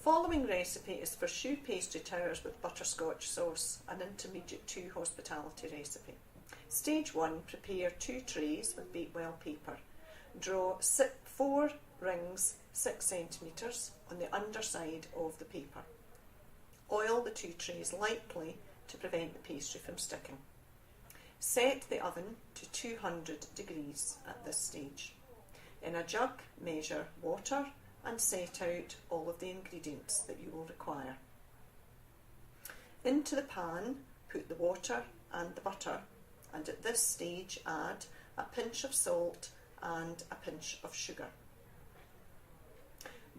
following recipe is for choux pastry towers with butterscotch sauce, an intermediate 2 hospitality recipe. Stage 1, prepare 2 trays with Bakewell paper. Draw 4 rings 6 cm on the underside of the paper. Oil the 2 trays lightly to prevent the pastry from sticking. Set the oven to 200 degrees at this stage. In a jug, measure water and set out all of the ingredients that you will require. Into the pan, put the water and the butter, and at this stage add a pinch of salt and a pinch of sugar.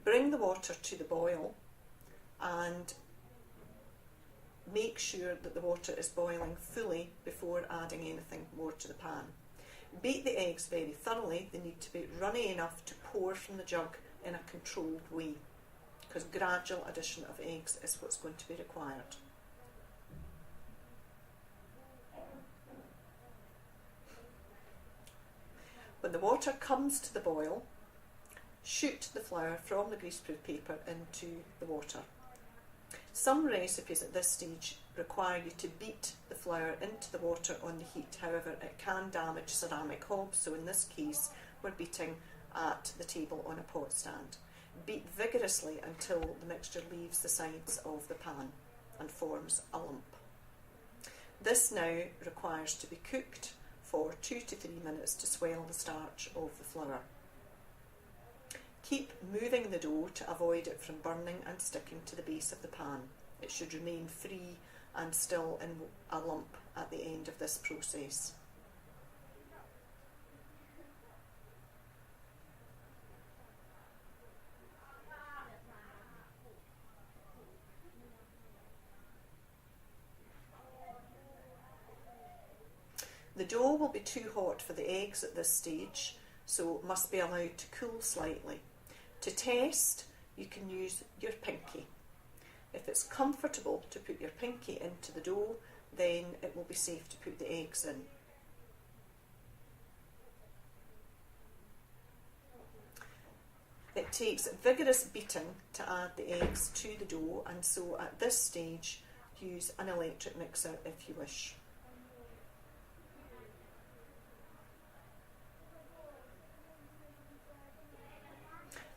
Bring the water to the boil and make sure that the water is boiling fully before adding anything more to the pan. Beat the eggs very thoroughly. They need to be runny enough to pour from the jug in a controlled way, because gradual addition of eggs is what's going to be required. When the water comes to the boil, shoot the flour from the greaseproof paper into the water. Some recipes at this stage require you to beat the flour into the water on the heat, however it can damage ceramic hobs, so in this case we're beating at the table on a pot stand. Beat vigorously until the mixture leaves the sides of the pan and forms a lump. This now requires to be cooked for 2 to 3 minutes to swell the starch of the flour. Keep moving the dough to avoid it from burning and sticking to the base of the pan. It should remain free and still in a lump at the end of this process. The dough will be too hot for the eggs at this stage, so must be allowed to cool slightly. To test, you can use your pinky. If it's comfortable to put your pinky into the dough, then it will be safe to put the eggs in. It takes vigorous beating to add the eggs to the dough, and so at this stage use an electric mixer if you wish.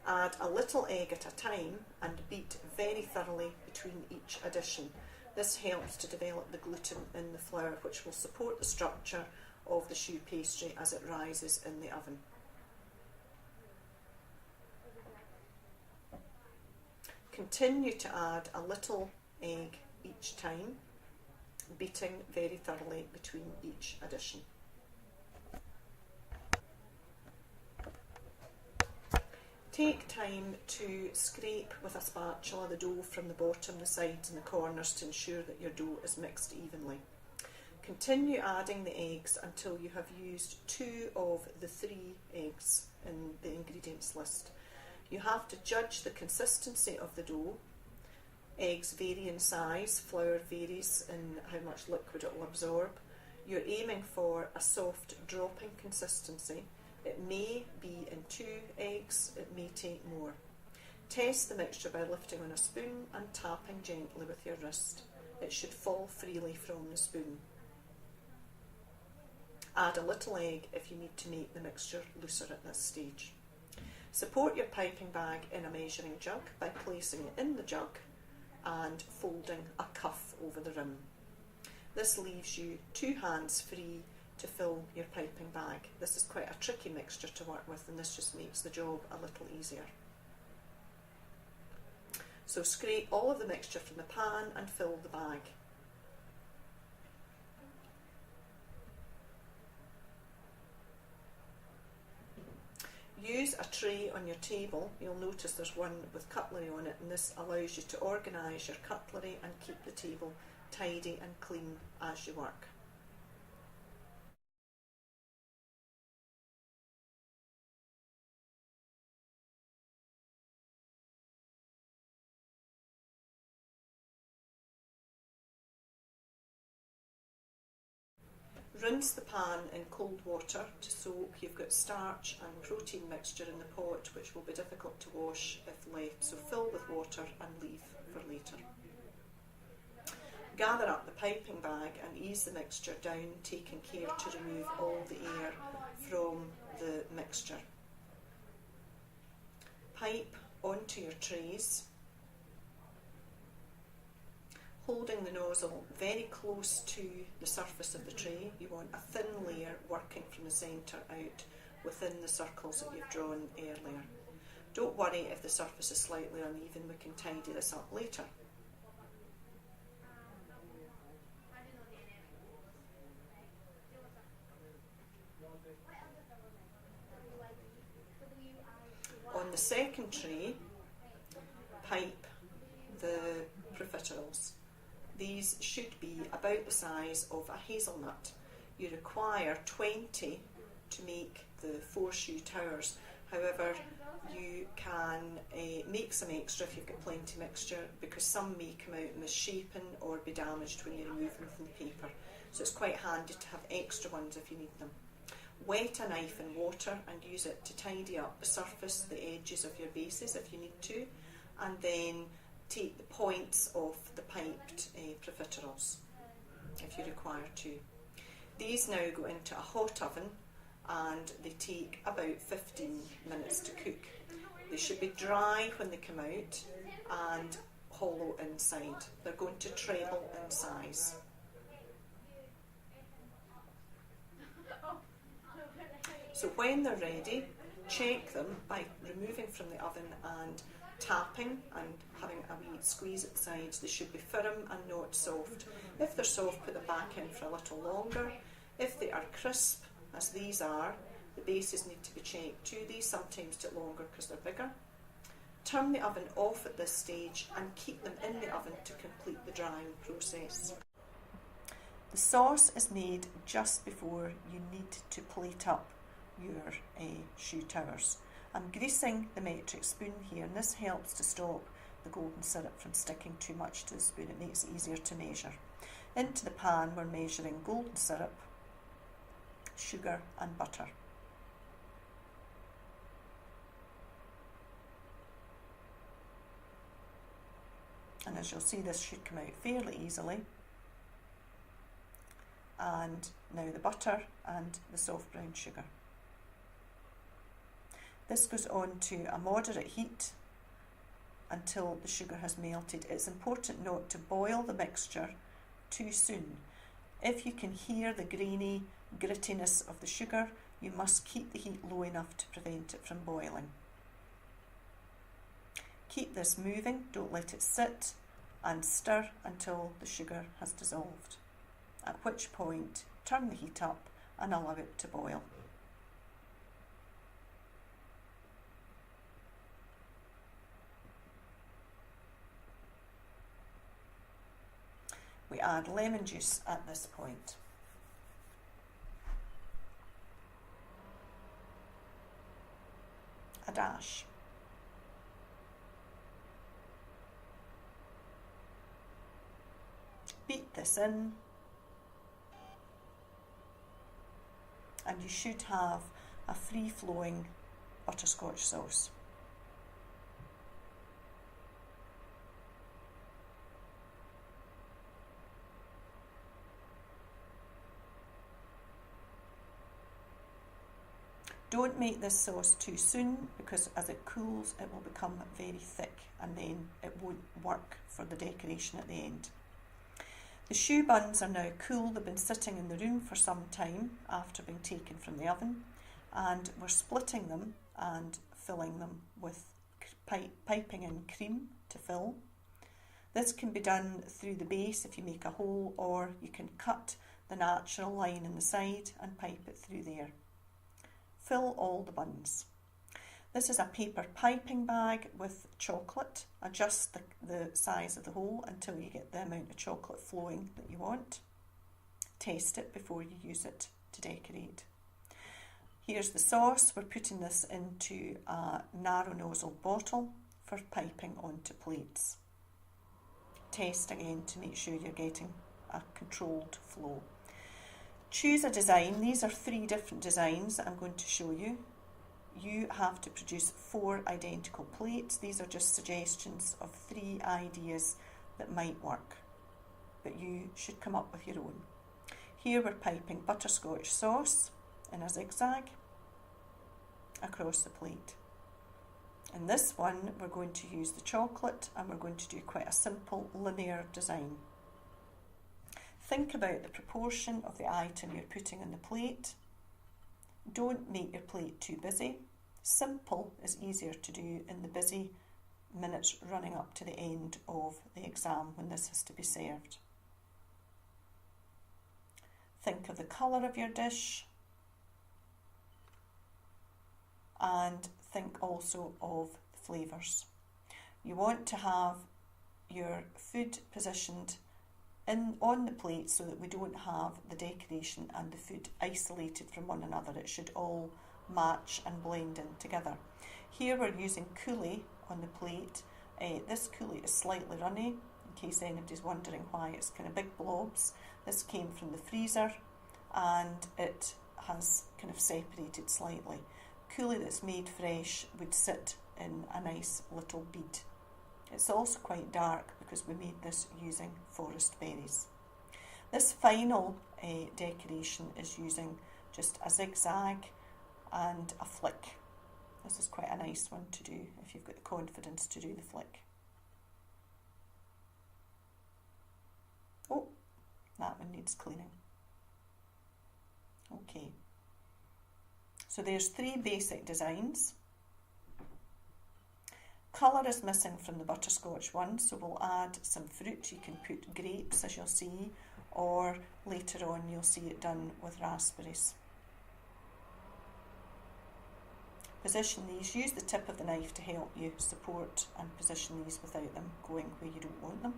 Add a little egg at a time and beat very thoroughly between each addition. This helps to develop the gluten in the flour, which will support the structure of the choux pastry as it rises in the oven. Continue to add a little egg each time, beating very thoroughly between each addition. Take time to scrape with a spatula the dough from the bottom, the sides and the corners to ensure that your dough is mixed evenly. Continue adding the eggs until you have used 2 of the 3 eggs in the ingredients list. You have to judge the consistency of the dough. Eggs vary in size, flour varies in how much liquid it will absorb. You're aiming for a soft dropping consistency. It may be in 2 eggs, it may take more. Test the mixture by lifting on a spoon and tapping gently with your wrist. It should fall freely from the spoon. Add a little egg if you need to make the mixture looser at this stage. Support your piping bag in a measuring jug by placing it in the jug and folding a cuff over the rim. This leaves you 2 hands free to fill your piping bag. This is quite a tricky mixture to work with, and this just makes the job a little easier. So scrape all of the mixture from the pan and fill the bag. Use a tray on your table. You'll notice there's one with cutlery on it, and this allows you to organise your cutlery and keep the table tidy and clean as you work. Rinse the pan in cold water to soak. You've got starch and protein mixture in the pot, which will be difficult to wash if left, so fill with water and leave for later. Gather up the piping bag and ease the mixture down, taking care to remove all the air from the mixture. Pipe onto your trays, holding the nozzle very close to the surface of the tray. You want a thin layer working from the centre out within the circles that you've drawn earlier. Don't worry if the surface is slightly uneven, we can tidy this up later. On the second tray, pipe the profiteroles. These should be about the size of a hazelnut. You require 20 to make the 4 Choux Towers. However, you can make some extra if you've got plenty mixture, because some may come out misshapen or be damaged when you remove them from the paper. So it's quite handy to have extra ones if you need them. Wet a knife in water and use it to tidy up the surface, the edges of your bases if you need to, and then take the points off the piped profiteroles if you require to. These now go into a hot oven and they take about 15 minutes to cook. They should be dry when they come out and hollow inside. They're going to treble in size. So when they're ready, check them by removing from the oven and tapping and having a wee squeeze at the sides. They should be firm and not soft. If they're soft, put them back in for a little longer. If they are crisp, as these are, the bases need to be checked too. These sometimes take longer because they're bigger. Turn the oven off at this stage and keep them in the oven to complete the drying process. The sauce is made just before you need to plate up your Choux Towers. I'm greasing the metric spoon here, and this helps to stop the golden syrup from sticking too much to the spoon. It makes it easier to measure. Into the pan we're measuring golden syrup, sugar and butter. And as you'll see, this should come out fairly easily. And now the butter and the soft brown sugar. This goes on to a moderate heat until the sugar has melted. It's important not to boil the mixture too soon. If you can hear the grainy grittiness of the sugar, you must keep the heat low enough to prevent it from boiling. Keep this moving, don't let it sit, and stir until the sugar has dissolved, at which point turn the heat up and allow it to boil. We add lemon juice at this point. A dash. Beat this in, and you should have a free-flowing butterscotch sauce. Don't make this sauce too soon, because as it cools it will become very thick and then it won't work for the decoration at the end. The choux buns are now cool. They've been sitting in the room for some time after being taken from the oven, and we're splitting them and filling them with piping in cream to fill. This can be done through the base if you make a hole, or you can cut the natural line in the side and pipe it through there. Fill all the buns. This is a paper piping bag with chocolate. Adjust the size of the hole until you get the amount of chocolate flowing that you want. Test it before you use it to decorate. Here's the sauce. We're putting this into a narrow nozzle bottle for piping onto plates. Test again to make sure you're getting a controlled flow. Choose a design. These are 3 different designs that I'm going to show you. You have to produce 4 identical plates. These are just suggestions of 3 ideas that might work, but you should come up with your own. Here we're piping butterscotch sauce in a zigzag across the plate. In this one we're going to use the chocolate, and we're going to do quite a simple linear design. Think about the proportion of the item you're putting on the plate. Don't make your plate too busy. Simple is easier to do in the busy minutes running up to the end of the exam when this has to be served. Think of the colour of your dish, and think also of the flavours. You want to have your food positioned on the plate so that we don't have the decoration and the food isolated from one another. It should all match and blend in together. Here we're using coulis on the plate. This coulis is slightly runny, in case anybody's wondering why it's kind of big blobs. This came from the freezer and it has kind of separated slightly. Coulis that's made fresh would sit in a nice little bead. It's also quite dark because we made this using forest berries. This final decoration is using just a zigzag and a flick. This is quite a nice one to do if you've got the confidence to do the flick. Oh, that one needs cleaning. Okay, so there's 3 basic designs. Colour is missing from the butterscotch one, so we'll add some fruit. You can put grapes, as you'll see, or later on you'll see it done with raspberries. Position these. Use the tip of the knife to help you support and position these without them going where you don't want them.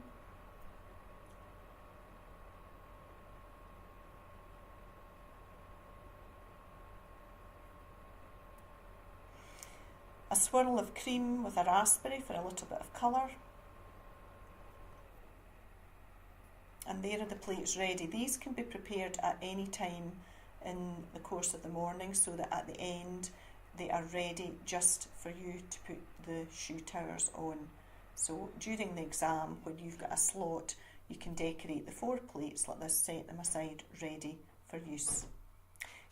A swirl of cream with a raspberry for a little bit of colour. And there are the plates ready. These can be prepared at any time in the course of the morning so that at the end they are ready just for you to put the choux towers on. So during the exam, when you've got a slot, you can decorate the 4 plates like this, set them aside ready for use.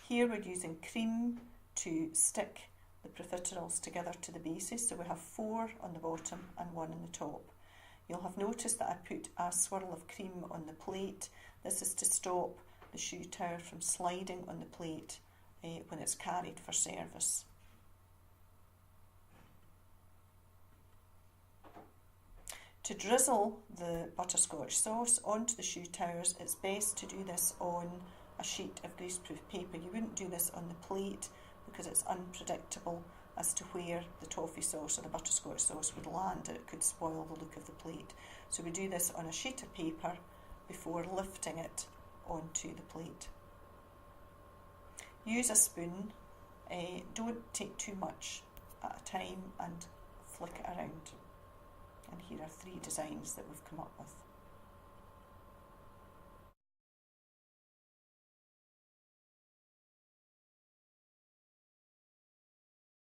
Here we're using cream to stick the profiteroles together to the bases, so we have 4 on the bottom and 1 on the top. You'll have noticed that I put a swirl of cream on the plate. This is to stop the choux tower from sliding on the plate when it's carried for service. To drizzle the butterscotch sauce onto the choux towers, it's best to do this on a sheet of greaseproof paper. You wouldn't do this on the plate because it's unpredictable as to where the toffee sauce or the butterscotch sauce would land. It could spoil the look of the plate. So we do this on a sheet of paper before lifting it onto the plate. Use a spoon. Don't take too much at a time and flick it around. And here are 3 designs that we've come up with.